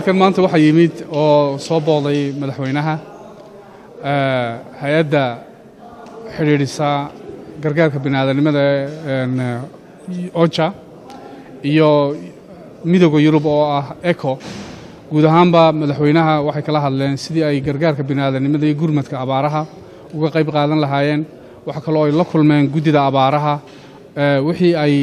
halkan maanta waxaa yimid oo soo booday madaxweynaha hay'adda xiriirisa gargaarka bini'aadanimada OCHA iyo Midowga Yurub oo ah ECHO guud ahaanba madaxweynaha waxay kala hadleen sidii ay gargaarka bini'aadanimada iyo gurmadka abaaraha uga qayb qaadan lahaayeen waxa kale oo ay la kulmeen guddida abaaraha wixii ay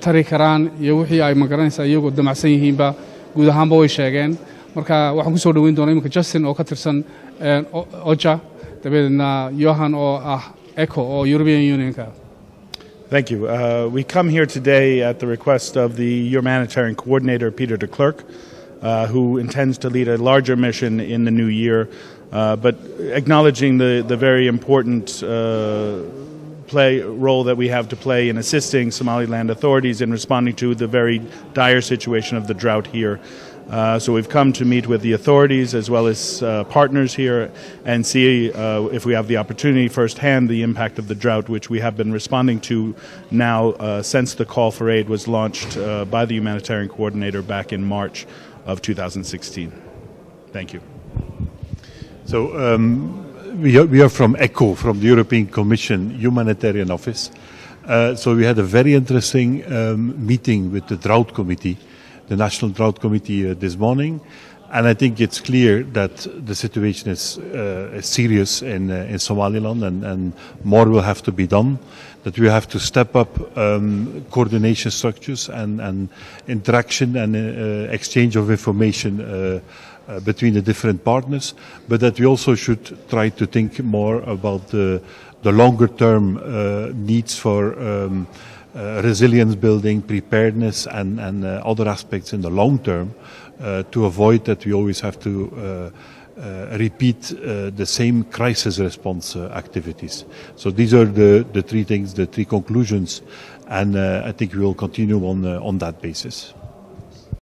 tari karaan iyo wixii ay magaranaysaa iyagoo damacsan yihiinba guud ahaanba way sheegeen marka waxaan ku soo dhaweyn doonaa iminka Justin oo ka tirsan OCHA dabeedna Johan oo ah ECHO oo European Unionka. Thank you. We come here today at the request of the humanitarian coordinator, Peter de Klerk, who intends to lead a larger mission in the new year, but acknowledging the very important role that we have to play in assisting Somaliland authorities in responding to the very dire situation of the drought here. So we've come to meet with the authorities as well as partners here and see if we have the opportunity firsthand the impact of the drought, which we have been responding to now since the call for aid was launched by the humanitarian coordinator back in March of 2016. Thank you. So we are from ECHO, from the European Commission Humanitarian Office. So we had a very interesting meeting with the Drought Committee, the National Drought Committee this morning, and I think it's clear that the situation is serious in Somaliland, and more will have to be done. That we have to step up coordination structures and interaction and exchange of information between the different partners, but that we also should try to think more about the longer-term needs for resilience building, preparedness, and other aspects in the long term, to avoid that we always have to repeat the same crisis response activities. So these are the three things, the three conclusions, and I think we will continue on that basis.